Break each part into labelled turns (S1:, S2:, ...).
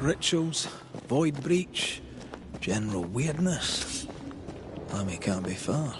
S1: rituals, void breach, general weirdness. Lammy can't be far.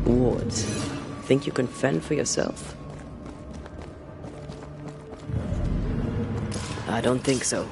S2: Wards, think you can fend for yourself? I don't think so.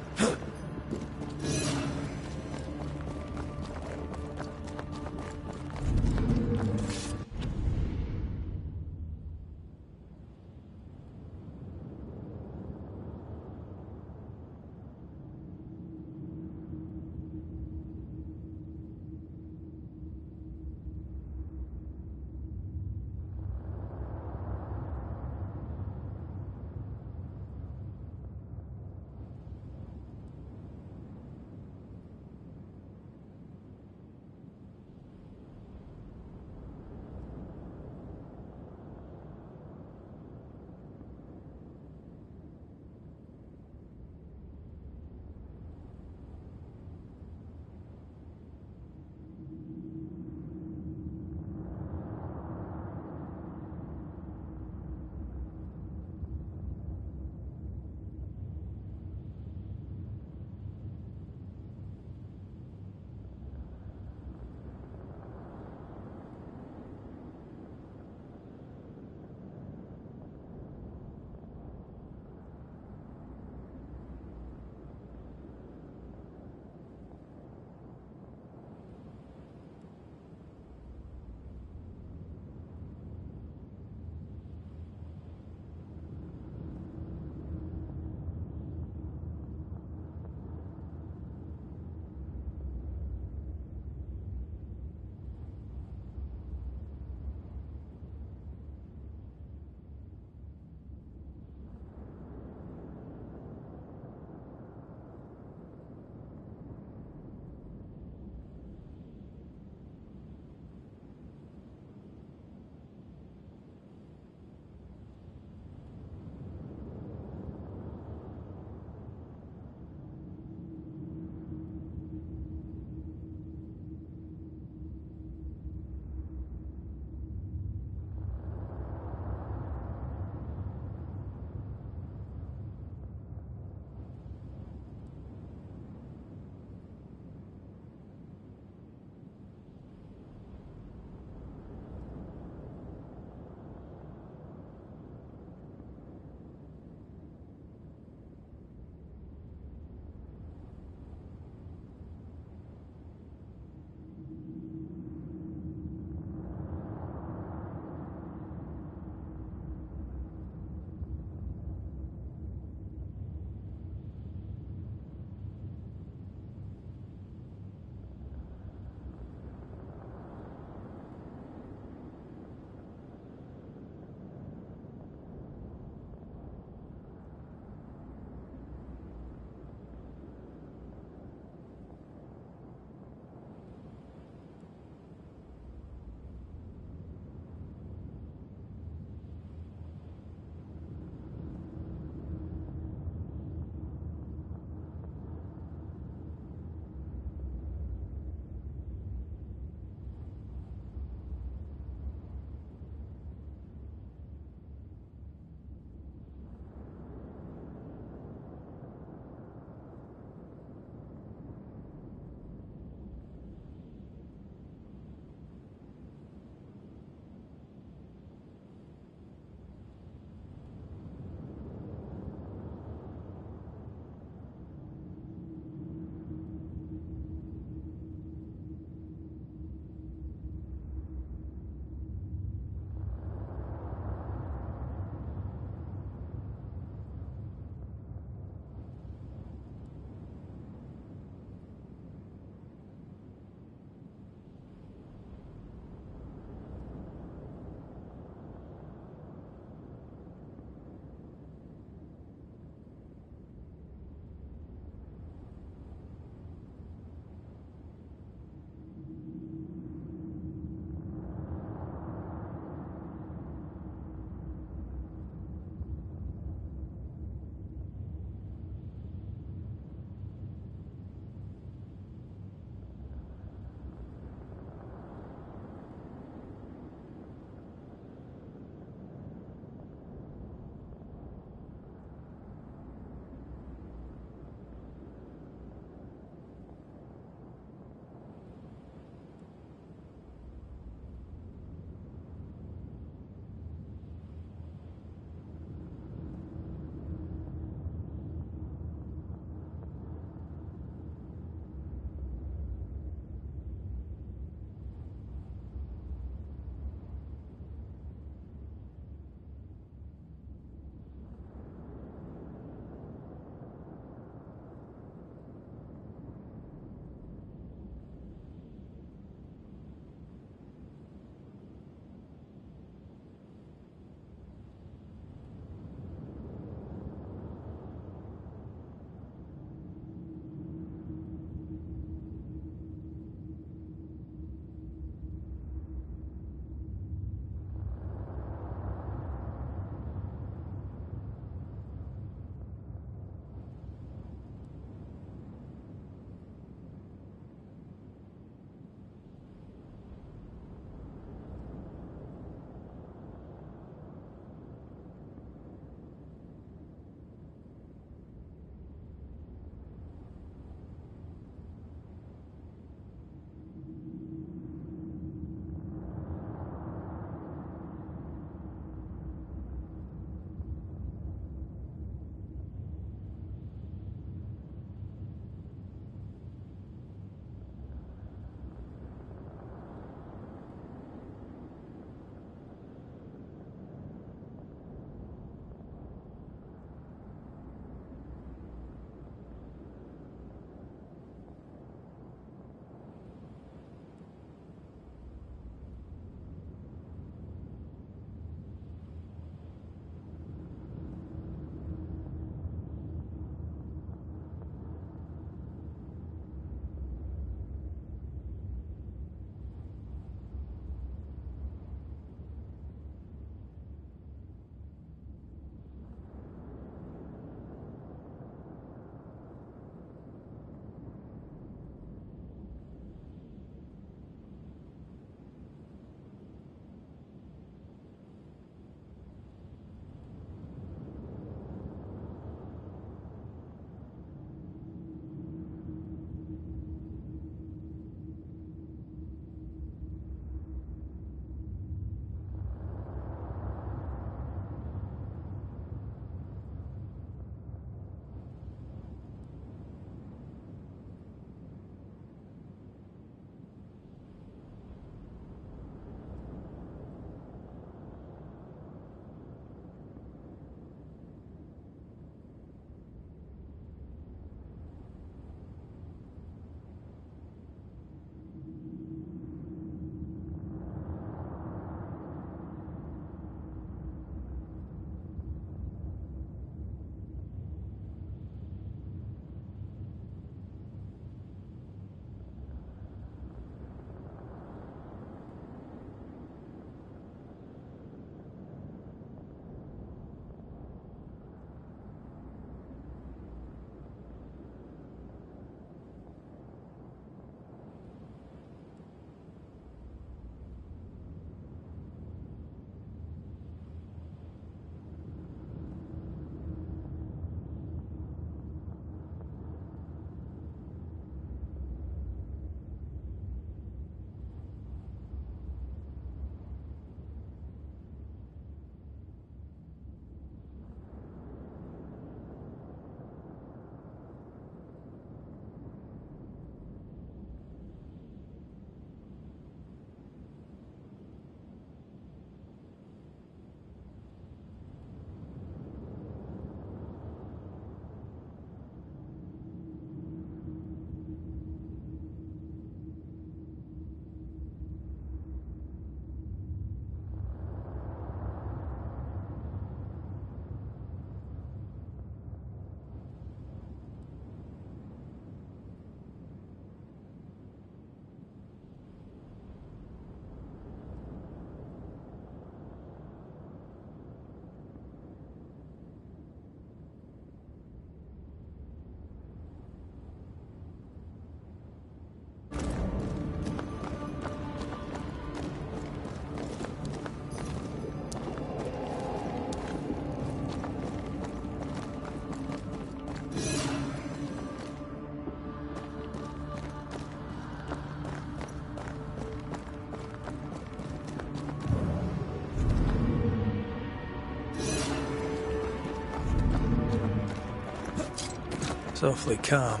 S1: It's awfully calm.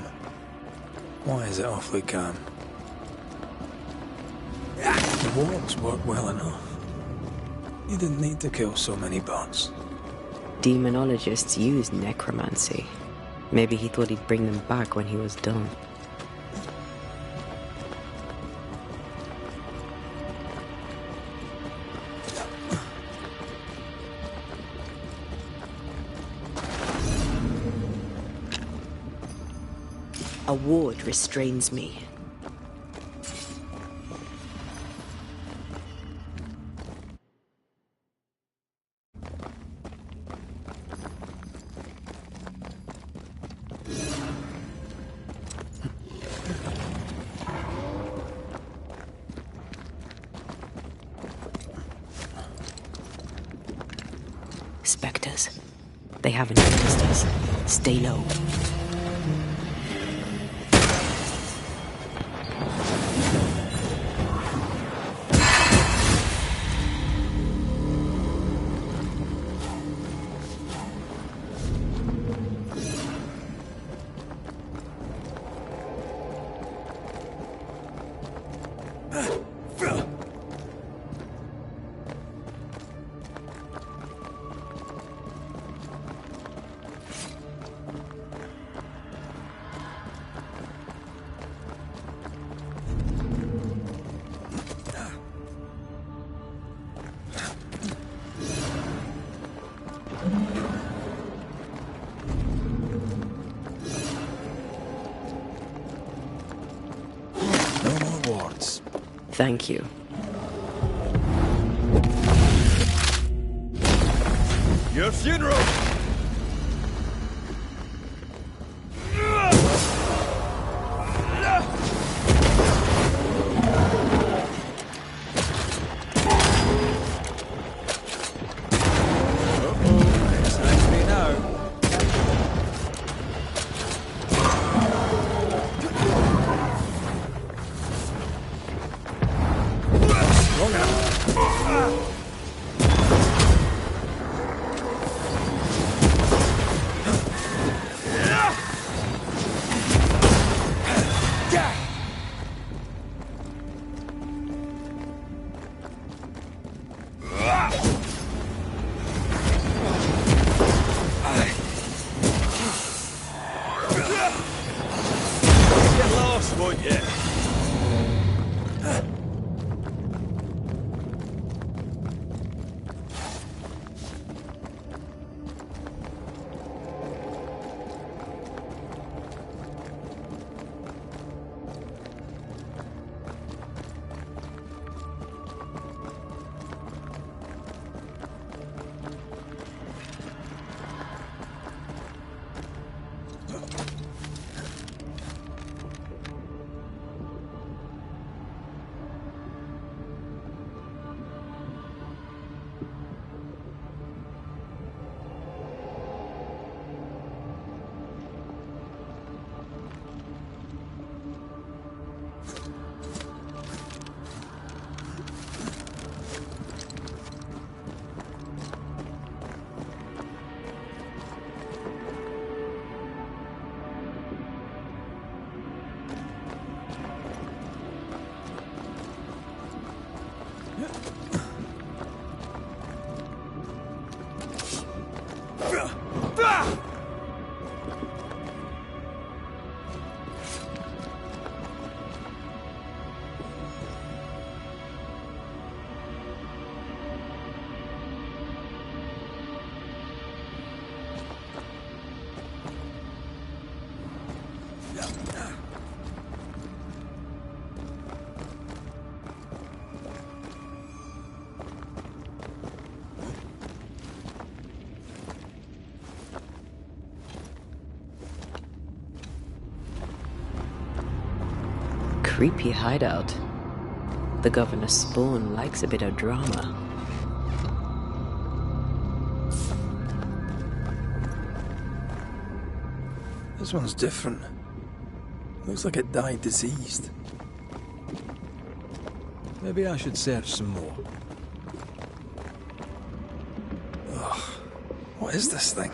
S1: Why is it awfully calm? The walls work well enough. You didn't need to kill so many bots.
S2: Demonologists use necromancy. Maybe he thought he'd bring them back when he was done. A ward restrains me. Spectres. They haven't noticed us. Stay low. Thank you.
S3: Your funeral!
S2: Creepy hideout. The Governor's spawn likes a bit of drama.
S1: This one's different. Looks like it died diseased. Maybe I should search some more. Ugh. What is this thing?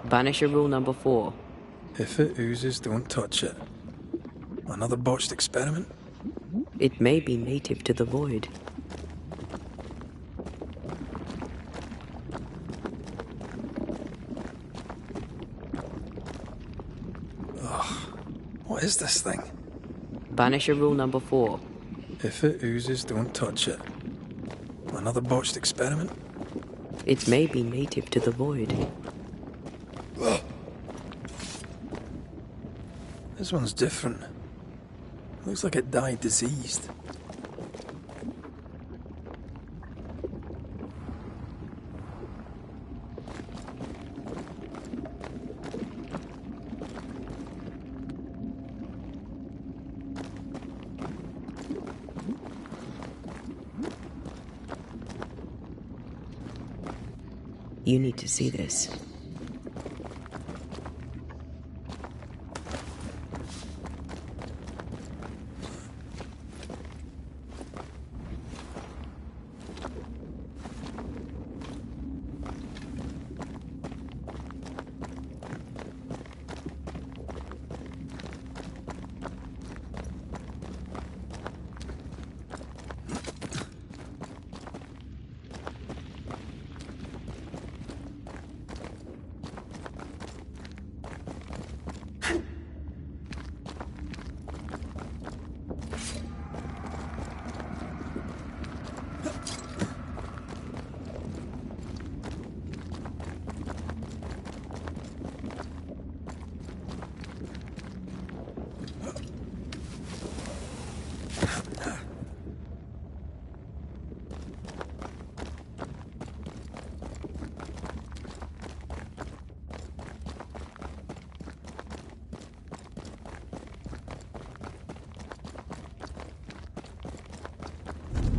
S2: Banisher rule number 4.
S1: If it oozes, don't touch it. Another botched experiment?
S2: It may be native to the void.
S1: What is this thing?
S2: Banisher rule number 4.
S1: If it oozes, don't touch it. Another botched experiment?
S2: It may be native to the void.
S1: This one's different. Looks like it died diseased.
S2: You need to see this.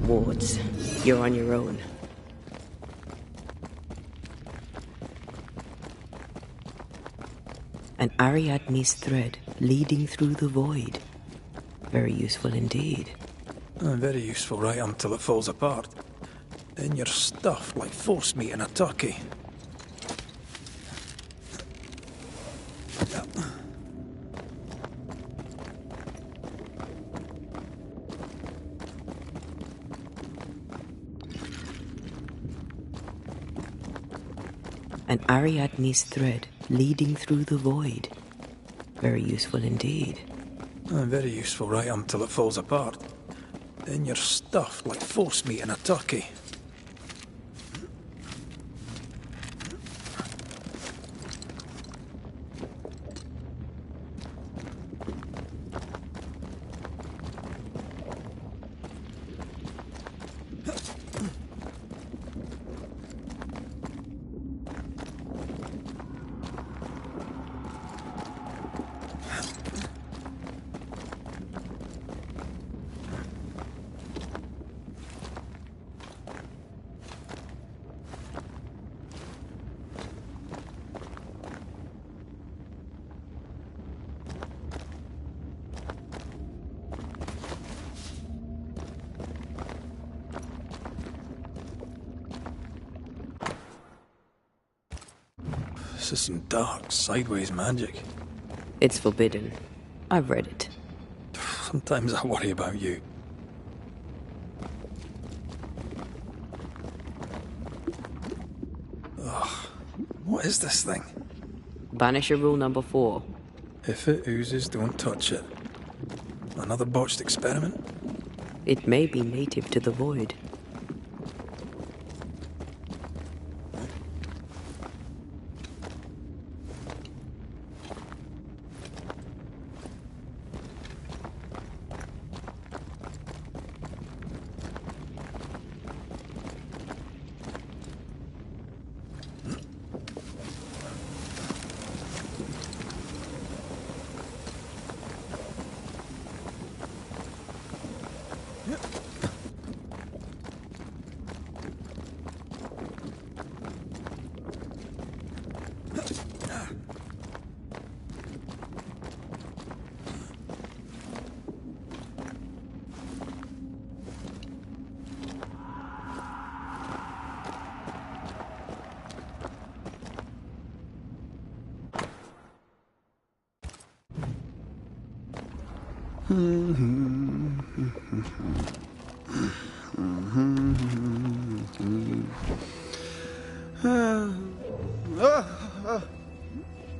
S2: Wards, you're on your own. An Ariadne's thread leading through the void. Very useful indeed.
S1: Very useful right until it falls apart. Then you're stuffed like force meat in a turkey.
S2: An Ariadne's thread leading through the void. Very useful indeed.
S1: Very useful right until it falls apart. Then you're stuffed like force meat in a turkey. This is some dark, sideways magic.
S2: It's forbidden. I've read it.
S1: Sometimes I worry about you. What is this thing?
S2: Banisher rule number 4.
S1: If it oozes, don't touch it. Another botched experiment?
S2: It may be native to the void.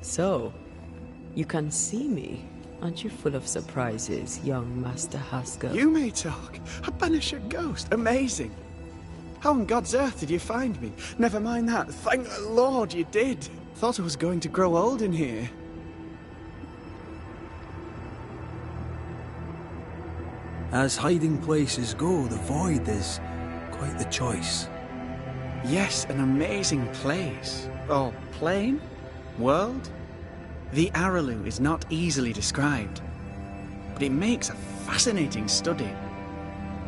S2: So, you can see me. Aren't you full of surprises, young Master Haskell?
S4: You may talk. A Banisher ghost. Amazing. How on God's earth did you find me? Never mind that. Thank the Lord you did. Thought I was going to grow old in here.
S1: As hiding places go, the Void is quite the choice.
S4: Yes, an amazing place. Or plane? World? The Araloo is not easily described, but it makes a fascinating study.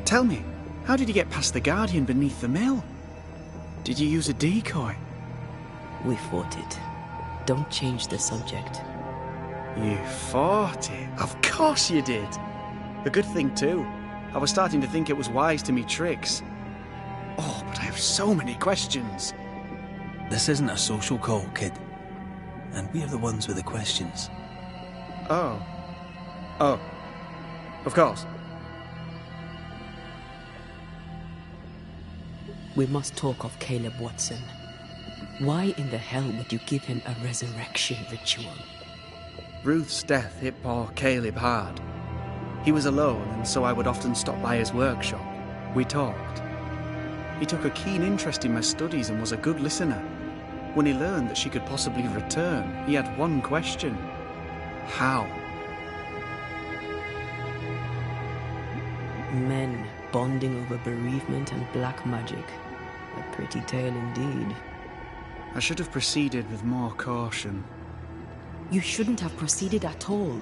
S4: Tell me, how did you get past the Guardian beneath the mill? Did you use a decoy?
S2: We fought it. Don't change the subject.
S4: You fought it? Of course you did. A good thing too. I was starting to think it was wise to me tricks. Oh, but I have so many questions.
S1: This isn't a social call, kid. And we're the ones with the questions.
S4: Oh. Oh. Of course.
S2: We must talk of Caleb Watson. Why in the hell would you give him a resurrection ritual?
S4: Ruth's death hit poor Caleb hard. He was alone, and so I would often stop by his workshop. We talked. He took a keen interest in my studies and was a good listener. When he learned that she could possibly return, he had one question. How?
S2: Men bonding over bereavement and black magic. A pretty tale indeed.
S4: I should have proceeded with more caution.
S2: You shouldn't have proceeded at all.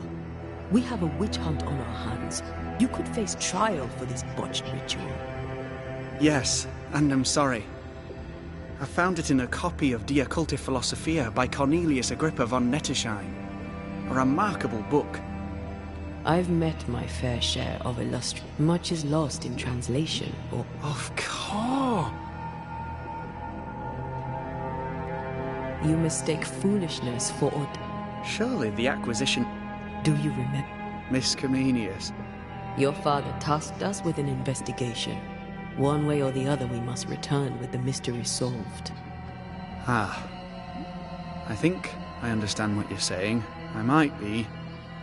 S2: We have a witch hunt on our hands. You could face trial for this botched ritual.
S4: Yes, and I'm sorry. I found it in a copy of De Occulti Philosophia by Cornelius Agrippa von Nettersheim. A remarkable book.
S2: I've met my fair share of Much is lost in translation, or...
S4: Of course!
S2: You mistake foolishness for...
S4: Surely the acquisition...
S2: Do you remember?
S4: Miss Comenius.
S2: Your father tasked us with an investigation. One way or the other we must return with the mystery solved.
S4: Ah. I think I understand what you're saying. I might be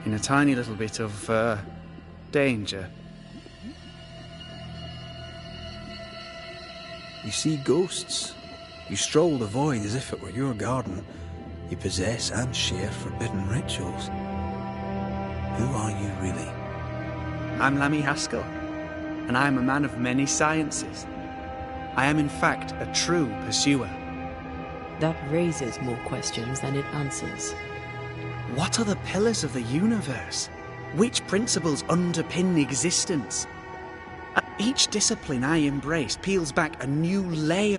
S4: in a tiny little bit of, danger.
S1: You see ghosts. You stroll the Void as if it were your garden. You possess and share forbidden rituals. Who are you really?
S4: I'm Lammy Haskell, and I am a man of many sciences. I am in fact a true pursuer.
S2: That raises more questions than it answers.
S4: What are the pillars of the universe? Which principles underpin existence? Each discipline I embrace peels back a new layer.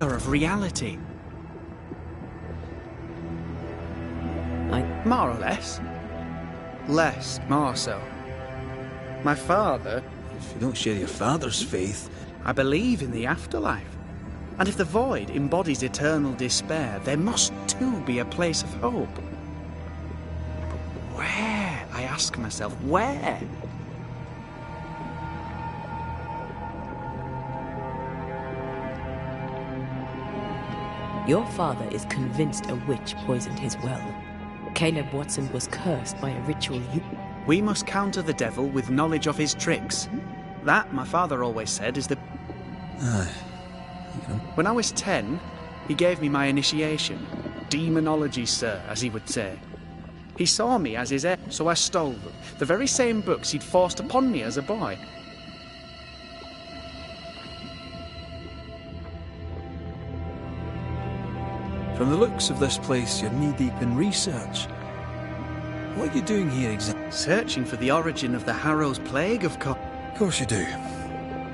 S4: Of reality. More or less. Less, more so. My father...
S1: If you don't share your father's faith...
S4: I believe in the afterlife. And if the Void embodies eternal despair, there must too be a place of hope. But where? I ask myself, where?
S2: Your father is convinced a witch poisoned his well. Caleb Watson was cursed by a ritual you...
S4: We must counter the devil with knowledge of his tricks. That, my father always said, is the...
S1: Aye.
S4: When I was 10, He gave me my initiation. Demonology, sir, as he would say. He saw me as his heir, so I stole them. The very same books he'd forced upon me as a boy.
S1: From the looks of this place, you're knee-deep in research. What are you doing here exactly?
S4: Searching for the origin of the Harrow's plague, of course.
S1: Of course you do.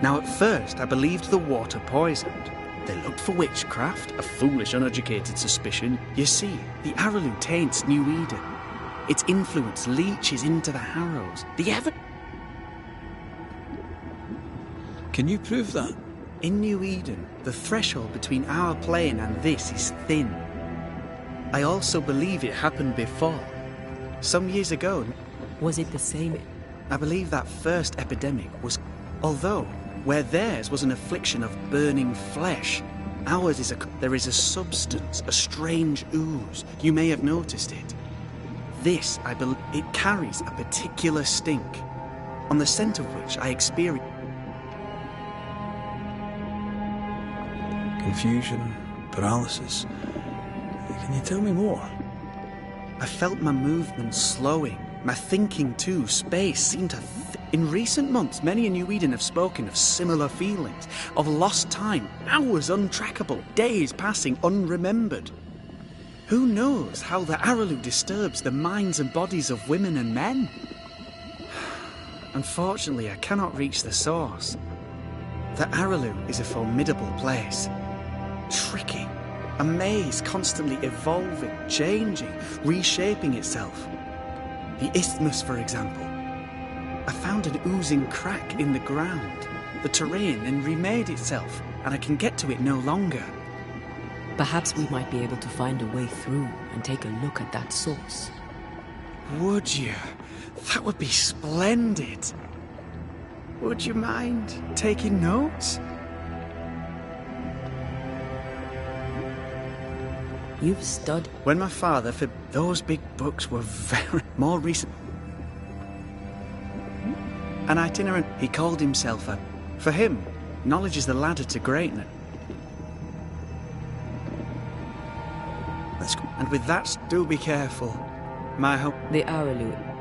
S4: Now, at first, I believed the water poisoned. They looked for witchcraft, a foolish, uneducated suspicion. You see, the Araloo taints New Eden. Its influence leaches into the Harrows.
S1: Can you prove that?
S4: In New Eden, the threshold between our plane and this is thin. I also believe it happened before. Some years ago.
S2: Was it the same?
S4: I believe that first epidemic was... Although, where theirs was an affliction of burning flesh, ours is there is a substance, a strange ooze. You may have noticed it. This, I believe, it carries a particular stink, on the scent of which I experience...
S1: Confusion, paralysis. Can you tell me more?
S4: I felt my movements slowing, my thinking too. Space seemed to... In recent months, many in New Eden have spoken of similar feelings, of lost time, hours untrackable, days passing unremembered. Who knows how the Araloo disturbs the minds and bodies of women and men? Unfortunately, I cannot reach the source. The Araloo is a formidable place. Tricky. A maze constantly evolving, changing, reshaping itself. The isthmus, for example. I found an oozing crack in the ground. The terrain then remade itself, and I can get to it no longer.
S2: Perhaps we might be able to find a way through and take a look at that source.
S4: Would you? That would be splendid. Would you mind taking notes?
S2: You've studied...
S4: When my father, for those big books were very... more recent... An itinerant, he called himself a... For him, knowledge is the ladder to greatness. And with that, do be careful. My hope...
S2: The Araloo